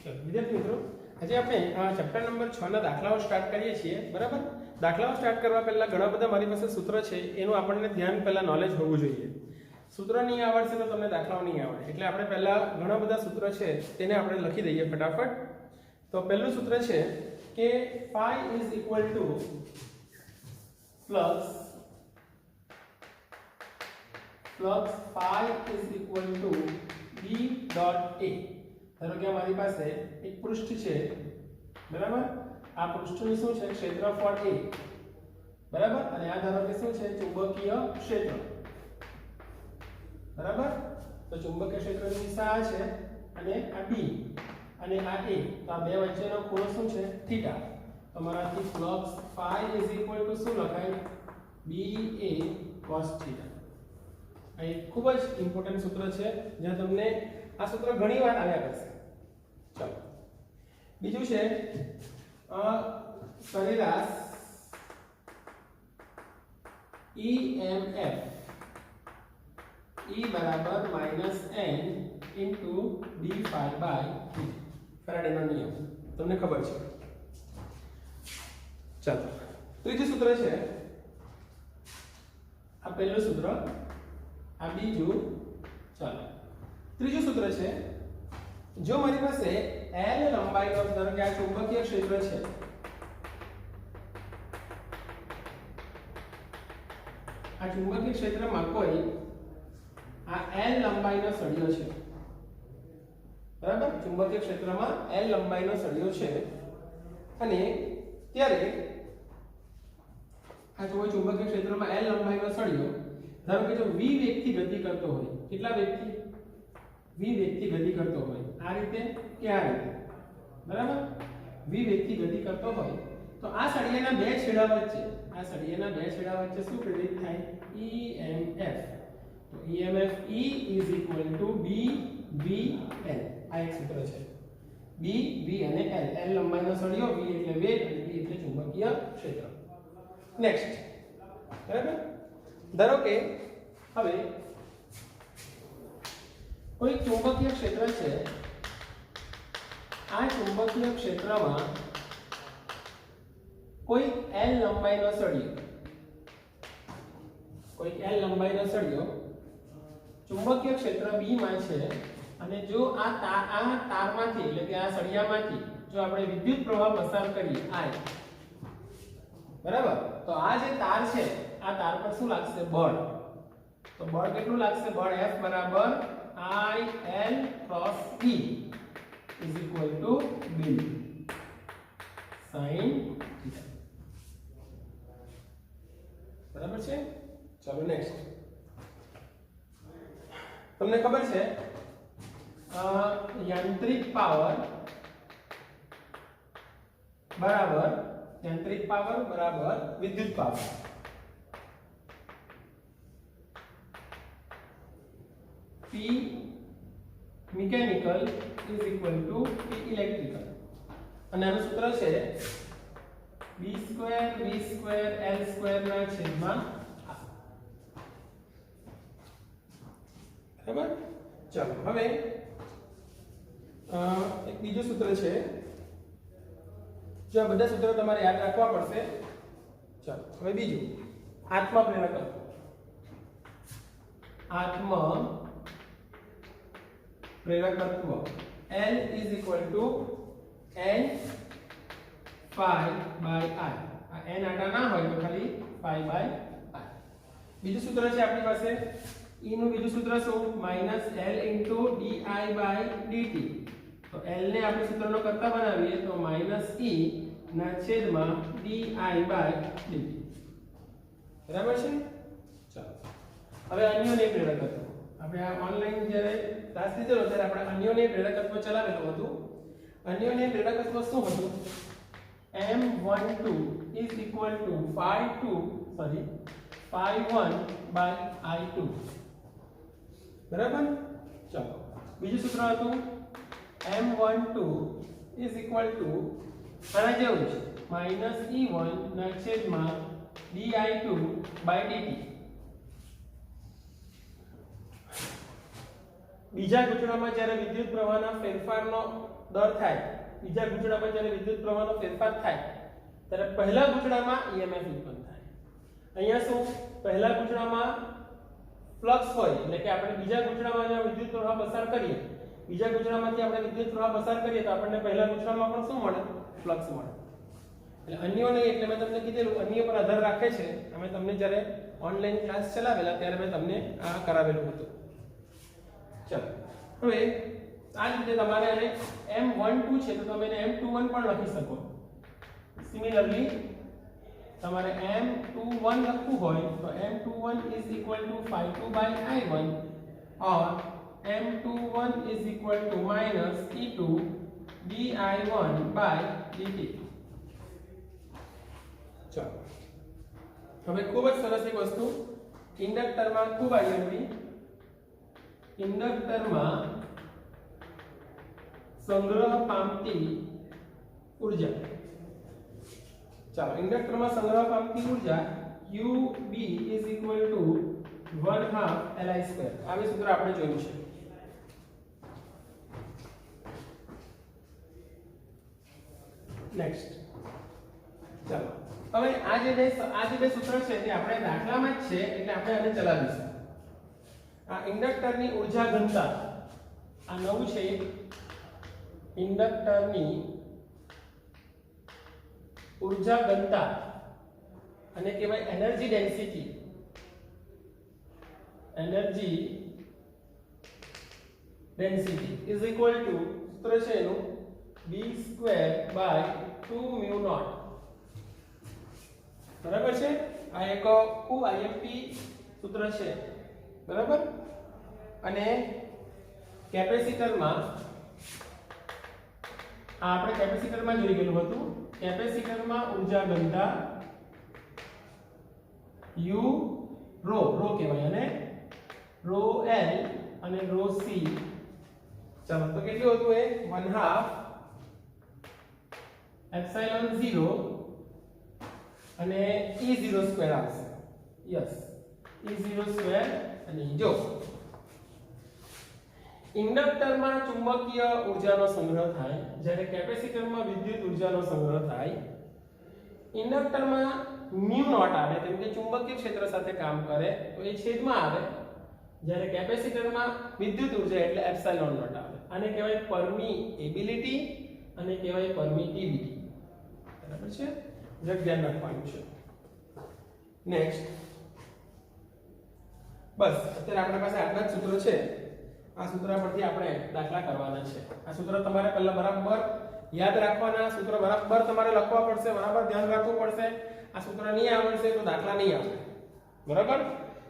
ચલો વિદ્યાર્થી મિત્રો, આજે આપણે ચેપ્ટર નંબર 6 ના દાખલાઓ સ્ટાર્ટ કરીએ છીએ. બરાબર. દાખલાઓ સ્ટાર્ટ કરવા પહેલા ઘણા બધા મારી પાસે સૂત્ર છે, એનું આપણને ધ્યાન પહેલા નોલેજ હોવું જોઈએ. સૂત્ર નહીં આવડશે તો તમને દાખલાઓ નહીં આવડે. એટલે આપણે પહેલા ઘણા બધા સૂત્ર છે તેને આપણે લખી દઈએ ફટાફટ. તો પહેલું સૂત્ર છે કે phi is equal to flux phi is equal to b dot a. ધારો કે અમારી પાસે એક પૃષ્ઠ છે, બરાબર. આ પૃષ્ઠનું શું છે? ક્ષેત્રફળ a, બરાબર. અને આ ધારો કે શું છે? ચુંબકીય ક્ષેત્ર, બરાબર. તો ચુંબકીય ક્ષેત્રની દિશા આ છે અને આ b અને આ a. તો આ બે વચ્ચેનો ખૂણો શું છે? થીટા. તમારાથી flux phi is equal to શું લખાય? ba cos theta. આ એક ખૂબ જ ઇમ્પોર્ટન્ટ સૂત્ર છે, જ્યાં તમને આ સૂત્ર ઘણી વાર આવ્યા કરશે. ચલો બીજું છે સરેરાશ EMF E બરાબર -n into d phi by t. ફેરાડેનો નિયમ તમને ખબર છે. ચાલો ત્રીજું સૂત્ર છે, આ પહેલું સૂત્ર, આ બીજું. ચાલો ત્રીજું સૂત્ર છે, જો મારી પાસે L લંબાઈનો, ધારો કે આ ચુંબકીય ક્ષેત્ર છે, આ ચુંબકીય ક્ષેત્રમાં કોઈ આ L લંબાઈનો સળિયો છે, બરાબર. ચુંબકીય ક્ષેત્રમાં L લંબાઈનો સળિયો છે અને ત્યારે આ જો ચુંબકીય ક્ષેત્રમાં L લંબાઈનો સળિયો, ધારો કે જો v વેગથી ગતિ કરતો હોય, કેટલા વેગથી? v વેગથી ગતિ કરતો હોય, આ રીતે કે આ રીતે, બરાબર. v વેગથી ગતિ કરતો હોય તો આ સળિયાના બે છેડા વચ્ચે, આ સળિયાના બે છેડા વચ્ચે શું પ્રેરિત થાય? EMF. તો EMF E is equal to B V L. આ એક સૂત્ર છે. B V અને L. L લંબાઈનો સળિયો, V એટલે વેગ અને B એટલે ચુંબકીય ક્ષેત્ર. નેક્સ્ટ, બરાબર. ધારો કે હવે કોઈ ચુંબકીય ક્ષેત્ર છે, આ ચુંબકીય ક્ષેત્રમાં કોઈ L લંબાઈનો સળિયો, કોઈ L લંબાઈનો સળિયો ચુંબકીય ક્ષેત્ર B માં છે અને જો આ તારમાંથી, એટલે કે આ સળિયામાંથી જો આપણે વિદ્યુત પ્રવાહ પસાર કરીએ I, બરાબર, તો આ જે તાર છે, આ તાર પર શું લાગશે? બળ. તો બળ કેટલું લાગશે? બળ F બરાબર I L cross E is equal to B sin theta. બરાબર છે. ચલો નેક્સ્ટ. તમને ખબર છે યાંત્રિક પાવર બરાબર વિદ્યુત power. P mechanical is equal to P electrical. અને આનું સૂત્ર છે b² v² l² ના છેદમાં r. બરાબર. ચાલો હવે એક બીજું સૂત્ર છે, જો આ બધા સૂત્રો તમારે યાદ રાખવા પડશે. ચાલો હવે બીજું, આત્મ પ્રેરકત્વ. આત્મ પ્રેરકત્વ L is equal to n phi by I. આ n આટા ના હોય તો ખાલી phi by I. બીજું સૂત્ર છે આપણી પાસે E નું બીજું સૂત્ર શું? -L into di by dt. તો L ને આપણે સૂત્રનો કરતા બનાવીએ તો -E ના છેદમાં di by dt. બરાબર છે. ચાલો હવે અન્યોન્ય પ્રેરકત્વ. આપણે આ ઓનલાઈન જ્યારે ક્લાસ લીધેલો ત્યારે આપણે અન્યોન્ય પ્રેરકત્વ ચલાવેલું હતું. અન્યોન્ય પ્રેરકત્વ શું હતું? M12 is equal to phi1 by I2. બરાબર. ચાલો બીજું સૂત્ર હતું M12 is equal to આના જેવું છે -E1 ના છેદમાં di2 by dt. બીજા ગૂંચળામાં જ્યારે વિદ્યુત પ્રવાહના ફેરફારનો દર થાય, બીજા ગૂંચળામાં જ્યારે વિદ્યુત પ્રવાહનો ફેરફાર થાય ત્યારે પહેલા ગૂંચળામાં EMF ઉત્પન્ન થાય. અહીંયા શું, પહેલા ગૂંચળામાં ફ્લક્સ હોય એટલે કે આપણે બીજા ગૂંચળામાં જ્યાં વિદ્યુત પ્રવાહ પસાર કરીએ, બીજા ગૂંચળામાંથી આપણે વિદ્યુત પ્રવાહ પસાર કરીએ તો આપણને પહેલા ગૂંચળામાં પણ શું મળે, ફ્લક્સ મળે. એટલે અન્યો નહીં, એટલે મેં તમને કીધેલું અન્ય પર આધાર રાખે છે. અમે તમને જ્યારે ઓનલાઈન ક્લાસ ચલાવેલા ત્યારે મેં તમને આ કરાવેલું હતું. ચલો હવે આ રીતે તમારે આને M12 છે તો તમે એને M21 પણ લખી શકો. સિમિલરલી તમારે M21 લખવું હોય તો M21 is equal to phi2 by I1 or M21 is equal to minus E2 di1 by dt. ચલો હવે ખૂબ જ સરસ એક વસ્તુ, ઇન્ડક્ટરમાં ખૂબ આવી, ઇન્ડક્ટરમાં સંગ્રહ પામતી ઊર્જા. ચાલો, ઇન્ડક્ટરમાં સંગ્રહ પામતી ઊર્જા UB is equal to 1/2 Li². આ સૂત્ર આપણે જોયું છે. નેક્સ્ટ ચાલો હવે આ જે બે સૂત્ર છે તે આપણે દાખલામાં જ છે એટલે આપણે આને ચલાવીશું. આ ઇન્ડક્ટરની ઊર્જા ઘનતા, આ નવું છે, ઇન્ડક્ટરની ઊર્જા ઘનતા અને કહેવાય energy density. Energy density is equal to સૂત્ર છે એનું b²/2μ0. બરાબર છે. આ એક ખૂબ આઈએમપી સૂત્ર છે. બરાબર. અને કેપેસિટરમાં આપણે કેપેસિટરમાં જોઈ ગયેલું હતું. કેપેસિટરમાં ઊર્જા ઘનતા U રો કહેવાય અને ρ L અને ρ C. ચાલો તો કેટલું હતું એ 1/2 એપ્સિલોન 0 અને E02 આવશે. Yes, E02. અને જો ઇન્ડક્ટરમાં ચુંબકીય ઊર્જાનો સંગ્રહ થાય, જ્યારે કેપેસિટરમાં વિદ્યુત ઊર્જાનો સંગ્રહ થાય, ઇન્ડક્ટરમાં μ0 આવે કેમ કે ચુંબકીય ક્ષેત્ર સાથે કામ કરે તો એ છેદમાં આવે, જ્યારે કેપેસિટરમાં વિદ્યુત ઊર્જા એટલે એપ્સિલોન નોટ આવે. આને કહેવાય પરમીએબિલિટી અને કહેવાય પરમિટિવિટી. બરાબર છે, જગ ધ્યાન રાખવાનું છે. નેક્સ્ટ, બસ અત્યારે આપણા પાસે આટલા જ સૂત્રો છે. આ સૂત્ર પરથી આપણે દાખલા કરવાના છે. આ સૂત્ર તમારે પહેલા બરાબર યાદ રાખવાના, સૂત્ર બરાબર તમારે લખવા પડશે, બરાબર ધ્યાન રાખવું પડશે. આ સૂત્ર નહીં આવડશે તો દાખલા નહીં આવશે. બરાબર.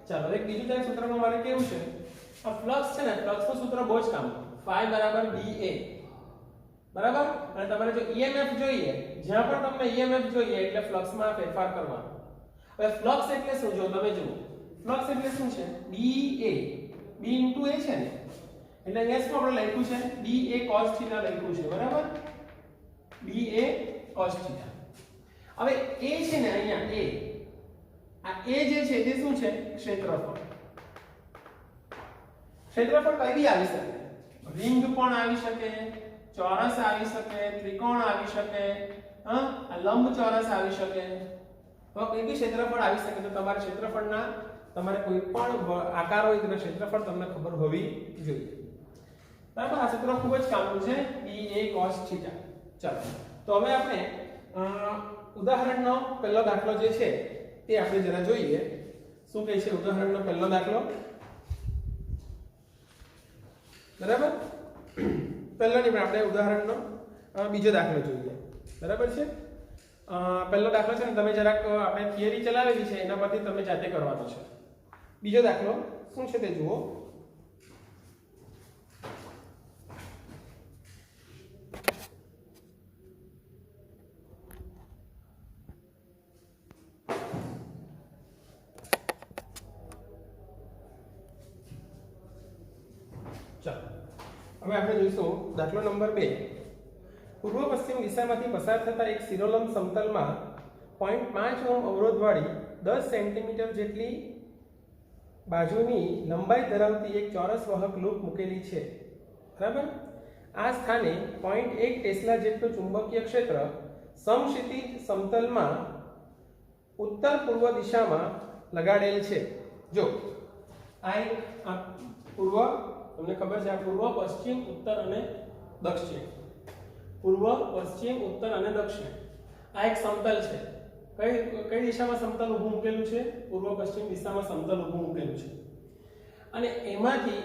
ચાલો એક બીજું ત્યાં સૂત્રમાં મારે કેવું છે, આ ફ્લક્સ છે ને, ફ્લક્સનું સૂત્ર બહુ જ કામ, phi બરાબર ba. બરાબર. અને તમારે જો EMF જોઈએ, જ્યાં પણ તમને EMF જોઈએ એટલે ફ્લક્સમાં ફેરફાર કરવાનો. હવે ફ્લક્સ એટલે શું, જો તમે જુઓ ફ્લક્સ એટલે શું છે, ba, b into a છે ને, એટલે અહીંયા શું આપણે લખ્યું છે, ba cos θ લખ્યું છે. બરાબર. ba cos θ. હવે a છે ને, અહીંયા આ a જે છે તે શું છે, ક્ષેત્રફળ. ક્ષેત્રફળ કઈ બી આવી શકે, રિંગ પણ આવી શકે, ચોરસ આવી શકે, ત્રિકોણ આવી શકે, આ લંબચોરસ આવી શકે, તો કોઈ બી ક્ષેત્રફળ આવી શકે. તો તમારા ક્ષેત્રફળના તમારે કોઈ પણ આકાર હોય તો ક્ષેત્રફળ તમને ખબર હોવી જોઈએ. બરાબર. આ સૂત્ર ખૂબ જ કામનું છે, ba cos θ. ચાલો તો હવે આપણે ઉદાહરણનો પહેલો દાખલો જે છે તે આપણે જરા જોઈએ. શું કહે છે ઉદાહરણનો પહેલો દાખલો? બરાબર. પહેલો નહીં પણ આપણે ઉદાહરણનો બીજો દાખલો જોઈએ. બરાબર છે. પહેલો દાખલો છે ને, તમે જરાક આપણે થિયરી ચલાવેલી છે એના પરથી તમે જાતે કરવાનો છે. બીજો દાખલો શું છે તે જુઓ. હવે આપણે જોઈશું દાખલો નંબર 2. પૂર્વ પશ્ચિમ દિશામાંથી પસાર થતા એક શિરોલંબ સમતલમાં 0.5 ઓહ્મ અવરોધવાળી 10 સેન્ટીમીટર જેટલી બાજુની લંબાઈ ધરાવતી એક ચોરસ વાહક લૂપ મૂકેલી છે, બરાબર. આ સ્થાને 0.1 ટેસ્લા જેટલું ચુંબકીય ક્ષેત્ર સમક્ષિતિજ સમતલમાં ઉત્તર પૂર્વ દિશામાં લગાડેલ છે. જો આ પૂર્વ, તમને ખબર છે આ પૂર્વ, પશ્ચિમ, ઉત્તર અને દક્ષિણ. પૂર્વ, પશ્ચિમ, ઉત્તર અને દક્ષિણ. આ એક સમતલ છે. કઈ દિશામાં સમતલ ઊભું મૂકેલું છે? પૂર્વ પશ્ચિમ દિશામાં સમતલ ઊભું મૂકેલું છે. અને એમાંથી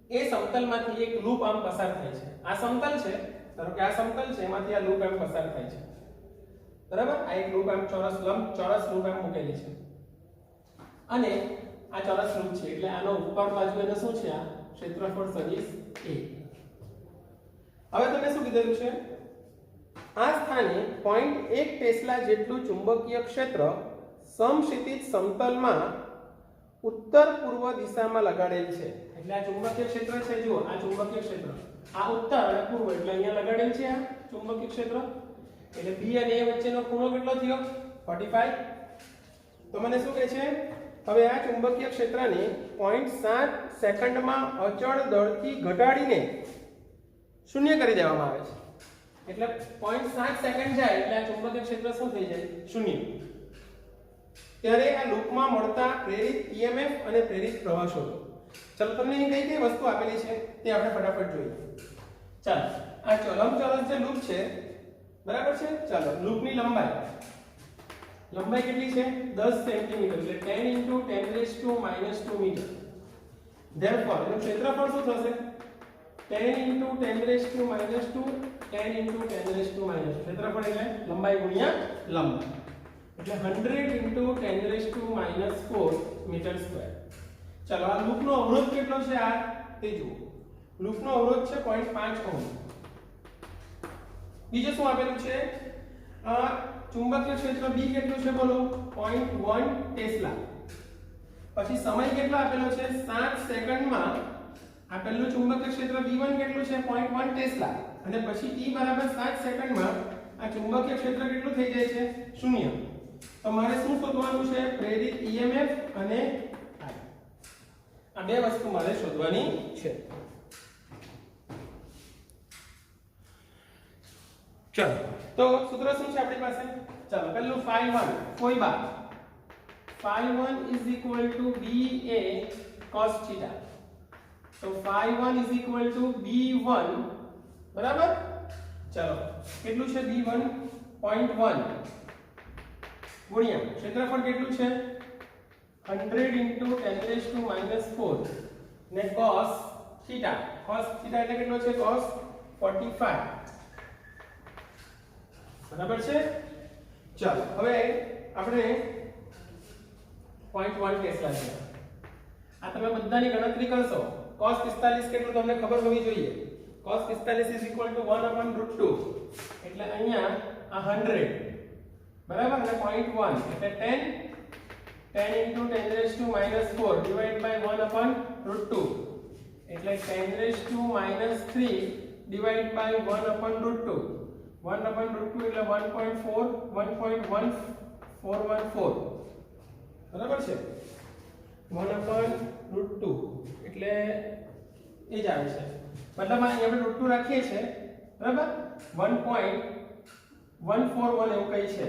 એ સમતલમાંથી એક લૂપ આમ પસાર થાય છે. આ સમતલ છે, ધારો કે આ સમતલ છે, એમાંથી આ લૂપ આમ પસાર થાય છે, બરાબર. આ એક લૂપ આમ ચોરસ લૂપ આમ મૂકેલી છે અને આ ચોરસ લૂપ છે એટલે આનો ઉપર બાજુ એને શું છે? આ ક્ષેત્રફળ સદિશ a. હવે તમે શું કીધું છે? આ સ્થાને 0.1 ટેસ્લા જેટલું ચુંબકીય ક્ષેત્ર સમક્ષિતિજ સમતલમાં ઉત્તર પૂર્વ દિશામાં લગાડેલ છે. એટલે આ ચુંબકીય ક્ષેત્ર છે, જુઓ આ ચુંબકીય ક્ષેત્ર, આ ઉત્તર અને પૂર્વ, એટલે અહીંયા લગાડેલ છે આ ચુંબકીય ક્ષેત્ર. એટલે B અને A વચ્ચેનો ખૂણો કેટલો થયો? 45. તો મને શું કહે છે? હવે આ ચુંબકીય ક્ષેત્રને 0.7 સેકન્ડમાં અચળ દળથી ઘટાડીને શૂન્ય કરી દેવામાં આવે છે. એટલે 0.7 સેકન્ડ જાય એટલે આ ચુંબકીય ક્ષેત્ર શું થઈ જાય? શૂન્ય. ત્યારે આ લૂપમાં મળતા પ્રેરિત EMF અને પ્રેરિત પ્રવાહ શોધો. ચલો, તમને અહીં કઈ વસ્તુ આપેલી છે તે આપણે ફટાફટ જોઈએ. ચાલો, આ લંબચોરસ જે લૂપ છે, બરાબર છે. ચાલો, લૂપની લંબાઈ કેટલી છે? 10 સેન્ટીમીટર, એટલે 10 × 10⁻² મીટર. ધેરફોર એનું ક્ષેત્રફળ શું થશે? 10 × 10⁻², 10 × 10⁻². ક્ષેત્રફળ એટલે લંબાઈ ગુણ્યા લંબાઈ, એટલે 100 × 10⁻⁴ મીટર સ્ક્વેર. ચાલો, આ લૂપનો અવરોધ કેટલો છે? આ તે જુઓ. લૂપનો અવરોધ છે 0.5 ઓહ્મ. બીજું શું આપેલું છે? ચુંબકીય ક્ષેત્ર B કેટલું છે? બોલો. 0.1 ટેસ્લા. પછી સમય કેટલો આપેલો છે? 7 સેકન્ડમાં આપેલું ચુંબકીય ક્ષેત્ર B1 કેટલું છે? 0.1 ટેસ્લા. અને પછી T બરાબર 7 સેકન્ડમાં આ ચુંબકીય ક્ષેત્ર કેટલું થઈ જાય છે? શૂન્ય. તો મારે શું શોધવાનું છે? પ્રેરિત EMF અને આ બે વસ્તુ મારે શોધવાની છે. ચાલો, તો સૂત્ર શું છે આપણી પાસે? ચાલો, પહેલું phi1 કોઈ બાર phi1 = BA cos θ. તો phi1 = B1, બરાબર. ચાલો, કેટલું છે? B1 0.1 ગુણ્યા ક્ષેત્રફળ કેટલું છે? 100 × 10⁻⁴ ને cos θ. cos θ એટલે કેટલો છે? cos 45, બરાબર છે. ચાલો, હવે આપણે 0.1 ટેસ્લા છે. આ તમે બધાની ગણતરી કરશો. cos 45 કેટલું તમને ખબર હોવી જોઈએ. cos 45 = 1/√2, એટલે અહીંયા આ 100, બરાબર, અને 0.1 એટલે 10 × 10⁻⁴ ડિવાઇડ બાય 1/√2, એટલે 10⁻³ ડિવાઇડ બાય 1/√2. 1/√2 એટલે 1.41414, બરાબર છે. 1/√2 એટલે એ જ આવે છે. મતલબ અહીં આપણે √2 રાખીએ છીએ, બરાબર. 1.141 એવું કઈ છે.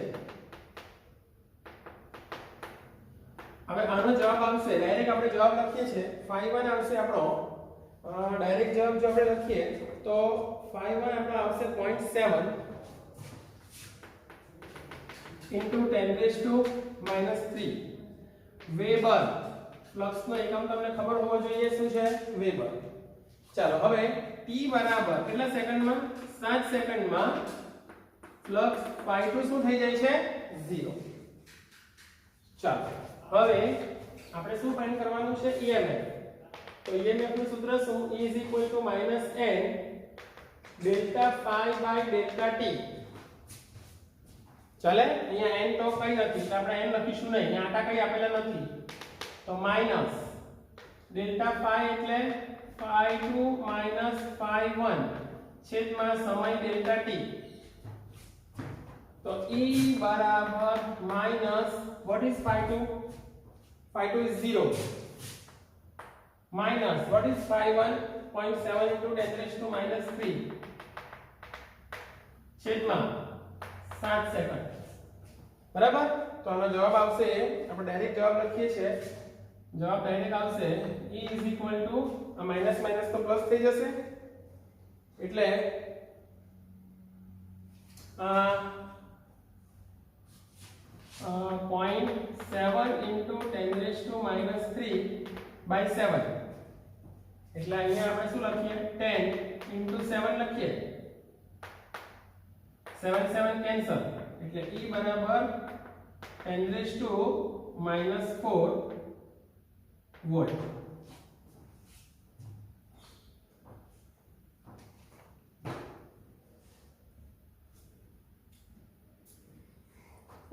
હવે આનો જવાબ આવશે ડાયરેક્ટ. આપણે જવાબ લખીએ છીએ phi1 આવશે આપણો ડાયરેક્ટ જવાબ જો આપણે લખીએ તો phi1 આપણો આવશે 0.7 × 10⁻³ વેબર. ફ્લક્સનો એકમ તમને ખબર હોવો જોઈએ શું છે? વેબર. ચાલો, હવે t બરાબર કેટલા સેકન્ડમાં? 7 સેકન્ડમાં ફ્લક્સ phi2 શું થઈ જાય છે? 0. ચાલો, હવે આપણે શું ફાઇન્ડ કરવાનું છે? EMF. તો EMF નું સૂત્ર શું? E = -n ΔΦ/ΔT. ચાલે, અહીંયા n તો કઈ નથી, તો આપણે n લખીશું નહીં. અહીંયા આટા કઈ આપેલા નથી, તો માઈનસ ΔΦ એટલે phi2 - phi1 છેદમાં સમય ΔT. તો E બરાબર minus what is phi2? phi2 is 0. minus what is 51.7 into 10 raised to minus 3 છેદમાં 7 સેકન્ડ બરાબર. તો આનો જવાબ આવશે, આપણે ડાયરેક્ટ જવાબ લખીએ છીએ, જવાબ ડાયરેક્ટ આવશે E is equal to આ માઈનસ માઈનસ તો પ્લસ થઈ જશે એટલે 0.7 into 10 raised to minus 3 by 7 એટલે અહીંયા આપણે શું લખીએ 10 into 7 લખીએ 7 7 કેન્સલ એટલે E બરાબર 10 raised to minus 4 volt.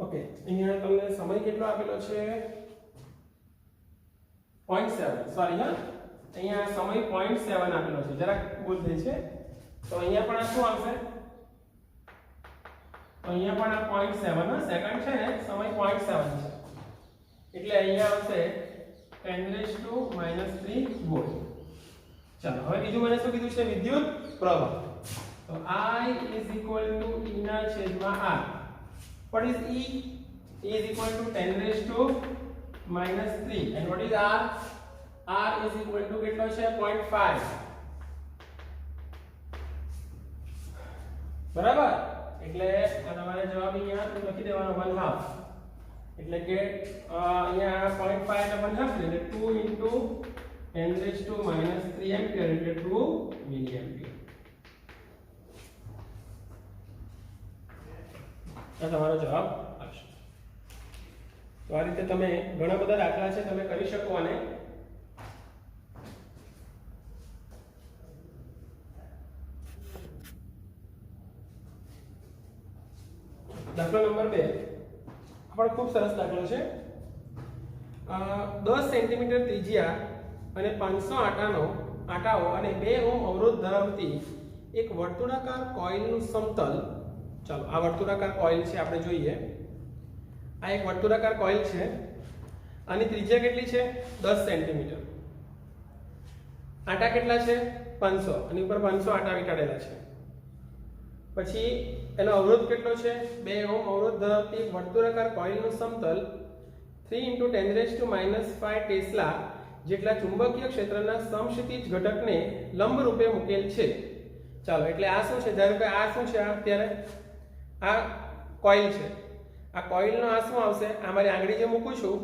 Okay, અહીંયા તમને સમય કેટલો આપેલો છે 0.7 સોરી હા અહીંયા સમય 0.7 આપેલો છે, જરાક ભૂલ થઈ છે. તો અહીંયા પણ આ શું આવશે, તો અહીંયા પણ આ 0.7 હા સેકન્ડ છે ને, સમય 0.7 છે એટલે અહીંયા આવશે 10 raised to minus 3 વોલ્ટ. ચાલો હવે બીજું મને શું કીધું છે, વિદ્યુત પ્રવાહ. તો I is equal to E ના છેદમાં R. What is E? E is equal to 10 raised to minus 3 and what is R? R is equal to કેટલો છે 0.5 બરાબર. એટલે આ તમારે જવાબ અહીંયા લખી દેવાનો 1/2 એટલે કે અહીંયા 0.5 એટલે 1/2 એટલે 2 into 10 raised to minus 3 ampere એટલે 2 milliampere. આ તમારો જવાબ આવશે. તો આ રીતે તમે ઘણા બધા દાખલા છે તમે કરી શકો. અને દાખલો નંબર 2 પણ ખૂબ સરસ દાખલો છે. 10 સેન્ટીમીટર ત્રિજ્યા અને 500 આટાઓ અને 2 ઓહ્મ અવરોધ ધરાવતી એક વર્તુળાકાર કોઇલનું સમતલ. ચાલો આ વર્તુળાકાર કોઇલ છે, આપણે જોઈએ. આ એક વર્તુળાકાર કોઇલ છે, આની ત્રિજ્યા કેટલી છે 10 સેન્ટીમીટર, આટા કેટલા છે 500, અને ઉપર 500 આટા વીંટાળેલા છે. પછી એનો અવરોધ કેટલો છે 2 ઓહ્મ અવરોધ ધરાવતી એક વર્તુળાકાર કોઇલનું સમતલ 3 × 10⁻⁵ ટેસ્લા જેટલા ચુંબકીય ક્ષેત્રના સમક્ષિતિજ ઘટકને લંબ રૂપે મૂકેલ છે. ચાલો એટલે આ શું છે, ધારો કે આ શું છે, અત્યારે આ કોઇલ છે, આ કોઇલનો આ શું આવશે, આ મારી આંગળી જે મૂકું છું,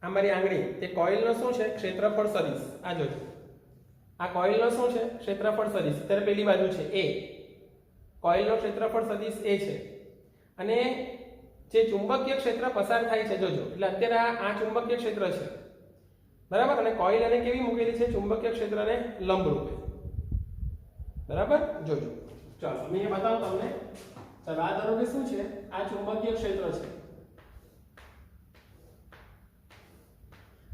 આ મારી આંગળી તે કોઇલનો શું છે ક્ષેત્રફળ સદિશ. આ જોજો આ કોઇલનો શું છે ક્ષેત્રફળ સદિશ. અત્યારે પેલી બાજુ છે A, કોઇલનો ક્ષેત્રફળ સદિશ A છે, અને જે ચુંબકીય ક્ષેત્ર પસાર થાય છે જોજો, એટલે અત્યારે આ ચુંબકીય ક્ષેત્ર છે બરાબર, અને કોઇલ એને કેવી મૂકેલી છે ચુંબકીય ક્ષેત્રને લંબ રૂપે બરાબર. જોજો ચાલો મેં એ બતાવું તમને. ચાલો આ ધારો કે શું છે, આ ચુંબકીય ક્ષેત્ર છે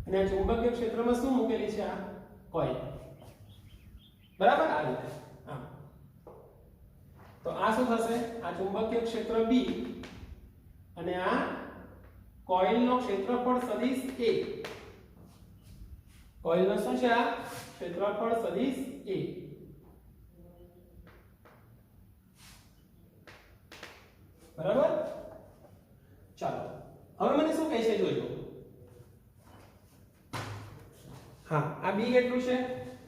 અને આ ચુંબકીય ક્ષેત્રમાં શું મૂકેલી છે આ કોઇલ બરાબર. આ રીતે આમ તો આ શું થશે, આ ચુંબકીય ક્ષેત્ર B અને આ કોઇલનો ક્ષેત્રફળ સદિશ A. કોઇલનો શું છે આ ક્ષેત્રફળ સદિશ A. બરાબર. ચાલો હવે મને શું કહે છે જોજો. હા આ B કેટલું છે,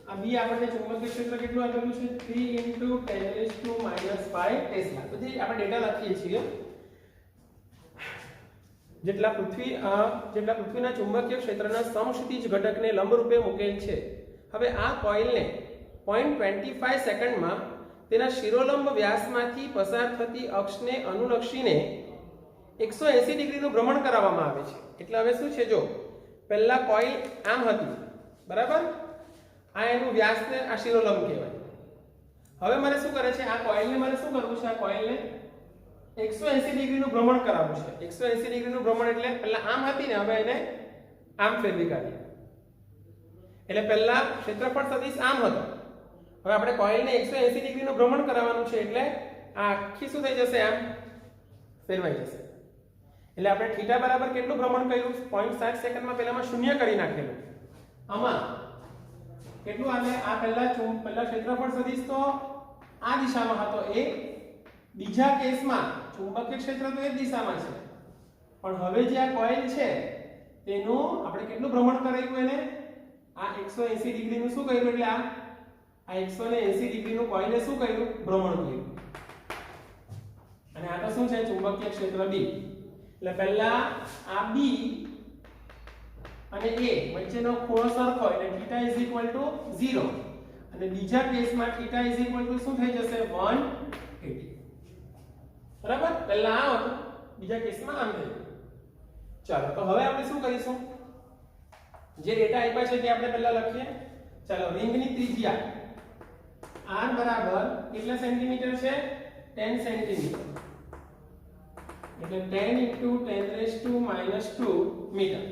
આ B આપણને ચુંબકીય ક્ષેત્ર કેટલું આપેલું છે 3 × 10⁻⁵ ટેસ્લા. તો જે આપણે ડેટા લખીએ છીએ જેટલા પૃથ્વીના ચુંબકીય ક્ષેત્રના સમક્ષિતિજ ઘટકને લંબરૂપે મૂકેલ છે. હવે આ કોઇલને 0.25 સેકન્ડમાં તેના શિરોલંબ વ્યાસમાંથી પસાર થતી અક્ષને અનુલક્ષીને 180 ડિગ્રીનું ભ્રમણ કરાવવામાં આવે છે. એટલે હવે શું છે, જો પહેલા કોઇલ આમ હતી બરાબર, આ એનું વ્યાસને આ શિરોલંબ કહેવાય. હવે મને શું કરે છે, આ કોઇલને મારે શું કરવું છે, આ કોઇલને 180 ડિગ્રીનું ભ્રમણ કરાવવું છે. 180 ડિગ્રીનું ભ્રમણ એટલે પહેલા આમ હતી ને, હવે એને આમ ફેરવી કાઢીએ. એટલે પહેલા ક્ષેત્રફળ સદિશ આમ હતો, હવે આપણે કોઇલને 180 ડિગ્રીનું ભ્રમણ કરાવવાનું છે એટલે આ આખી શું થઈ જશે, આમ ફેરવાઈ જશે. એટલે આપણે θ બરાબર કેટલું ભ્રમણ કર્યું 0.7 સેકન્ડમાં પહેલામાં શૂન્ય કરી નાખેલું, આમાં કેટલું આવે આ પહેલા ક્ષેત્રફળ સદિશ તો આ દિશામાં હતો એ બીજા કેસમાં ચુંબકીય ક્ષેત્ર તો એ જ દિશામાં છે પણ હવે જે આ કોઇલ છે તેનું આપણે કેટલું ભ્રમણ કરાયું એને આ 180 ડિગ્રીનું શું કર્યું એટલે આ 180 ડિગ્રીનું કોઇલે શું કર્યું ભ્રમણ કર્યું અને આ તો શું છે ચુંબકીય ક્ષેત્ર B એટલે પહેલા આ B અને A વચ્ચેનો ખૂણો સરખો એટલે θ = 0 અને બીજા કેસમાં θ = શું થઈ જશે 180 બરાબર પહેલા આ હતું બીજા કેસમાં આમ થયું ચાલો તો હવે આપણે શું કરીશું જે ડેટા આપ્યા છે તે આપણે પહેલા લખીએ ચાલો રિંગની ત્રિજ્યા r બરાબર કેટલા સેન્ટીમીટર છે 10 સેન્ટીમીટર એટલે 10 * 10⁻² મીટર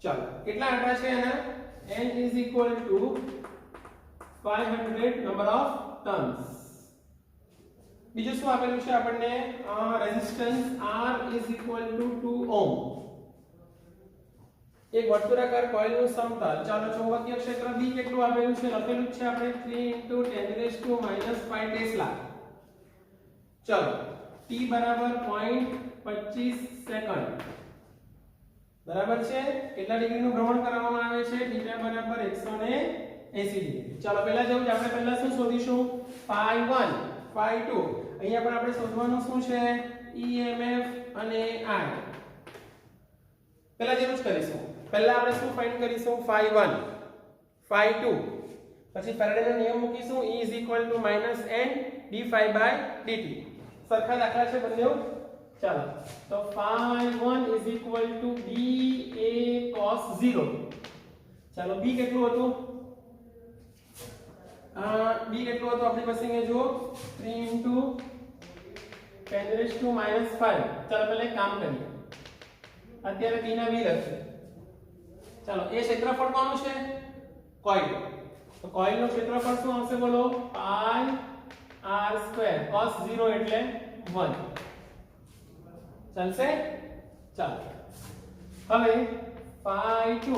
ચાલો કેટલા આંકડા છે આના n = 500 નંબર ઓફ ટર્ન્સ બીજું શું આપેલું છે આપણને રેઝિસ્ટન્સ R = 2 ઓહ્મ એક વર્તુળાકાર કોઇલનું સમતલ ચાલો ચુંબકીય ક્ષેત્ર B કેટલું આપેલું છે લખેલું છે આપણે 3 × 10⁻5 ટેસ્લા ચાલો t બરાબર 0.25 સેકન્ડ બરાબર છે કેટલા ડિગ્રીનું ભ્રમણ કરવામાં આવે છે θ બરાબર 180 ડિગ્રી ચાલો પહેલા જેવું જ આપણે પહેલા શું શોધીશું ∅1 ∅2 અહીંયા પણ આપણે શોધવાનું શું છે EMF અને I પહેલા જેવું જ કરીશું પહેલા આપણે શું ફાઇન્ડ કરીશું ∅1 ∅2 પછી ફેરાડેનો નિયમ મૂકીશું E = -n dϕ/dt સરખા દાખલા છે બંને ચાલો તો ∅1 = BA cos 0 ચાલો B કેટલું હતું B કેટલું હતું આપણી પાસે અહીંયા જુઓ 3 × 10⁻5 ચાલો પહેલા એક કામ કરીએ અત્યારે B ના B લખીએ ચાલો એ ક્ષેત્રફળ કોનું છે કોઇલ તો કોઇલનું ક્ષેત્રફળ શું આવશે બોલો πr² cos 0 એટલે 1 ચાલશે ચાલો હવે ∅2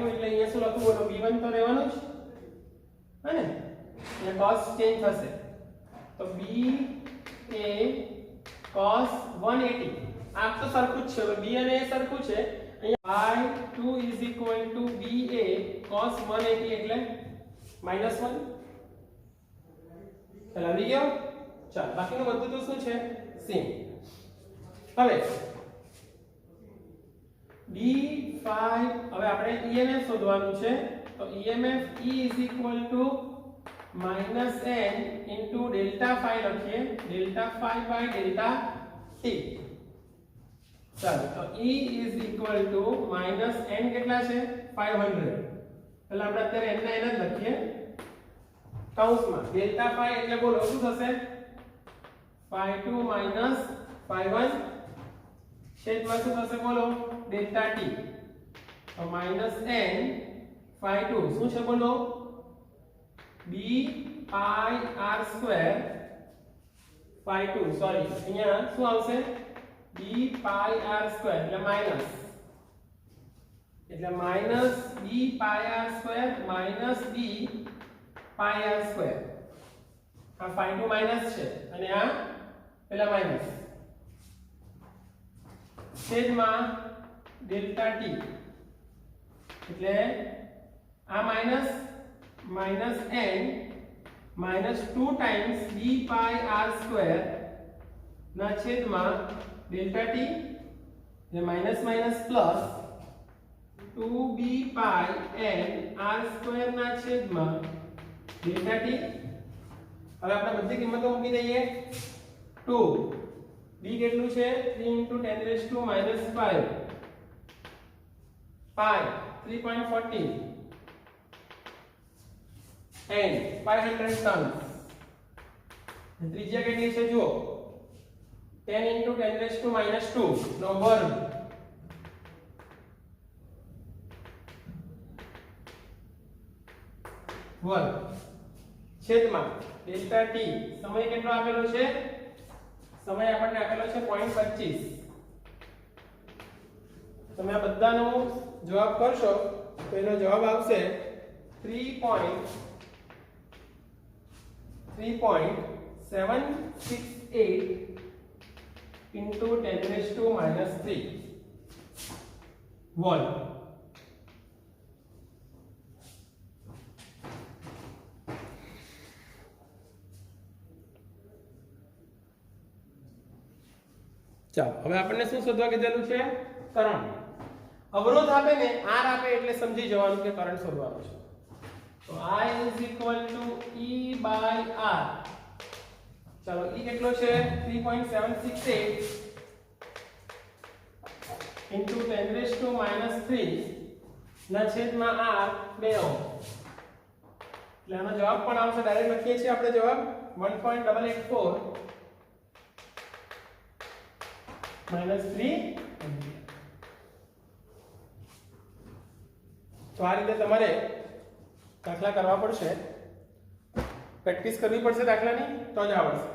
એટલે અહીંયા શું લખવું બોલો B1 તો રહેવાનું જ હે ને એટલે cos ચેન્જ થશે તો B એ cos 180 આ તો સરખું જ છે હવે B અને A સરખું છે અહીંયા ∅2 = BA cos 180 એટલે -1 ચાલ આવી ગયો ચાલ બાકીનું બધું તો શું છે સેમ હવે d5 હવે આપણે EMF શોધવાનું છે તો EMF E = -n * ΔΦ લખીએ ΔΦ/ΔT ચાલો તો E = -n કેટલા છે 500 એટલે આપણે અત્યારે n ના n જ લખીએ કૌંસમાં ΔΦ એટલે બોલો શું થશે ∅2 - ∅1 છેદમાં શું થશે બોલો ΔT તો -n ∅2 શું છે બોલો B πr² ∅2 સોરી અહીંયા શું આવશે B πr² એટલે minus B πr² - B πr². આ ∅2 માઈનસ છે અને આ પેલા માઈનસ છેદમાં ΔT એટલે આ minus n -2 times B πr² ના છેદમાં ΔT એટલે minus plus 2B πn r² ના છેદમાં ΔT હવે આપણે બધી કિંમતો મૂકી દઈએ 2 B કેટલું છે 3 × 10⁻5 પાઈ 3.14 n 500 ટન ત્રિજ્યા કેટલી છે જુઓ 10 × 10⁻² નો વર્ગ છેદમાં ΔT સમય કેટલો આપેલો છે સમય આપણને આપેલો છે 0.25 તમે આ બધાનો જવાબ કરશો તો એનો જવાબ આવશે 3.768 into 10 raised to minus 3 volt. ચાલો હવે આપણને શું શોધવા કીધેલું છે? કરંટ. અવરોધ આપે ને R આપે એટલે સમજી જવાનું કે કરંટ શોધવાનો છે. તો I is equal to E by R. ચાલો E કેટલો છે? 3.768 into 10 raised to minus 3 ના છેદમાં R 2 ઓહ્મ. એટલે આનો જવાબ પણ આવશે. ડાયરેક્ટ લખીએ છીએ આપણે જવાબ 1.884 minus 3 એમ્પિયર. તો આ રીતે તમારે દાખલા કરવા પડશે, પ્રેક્ટિસ કરવી પડશે દાખલાની, તો જ આવડશે.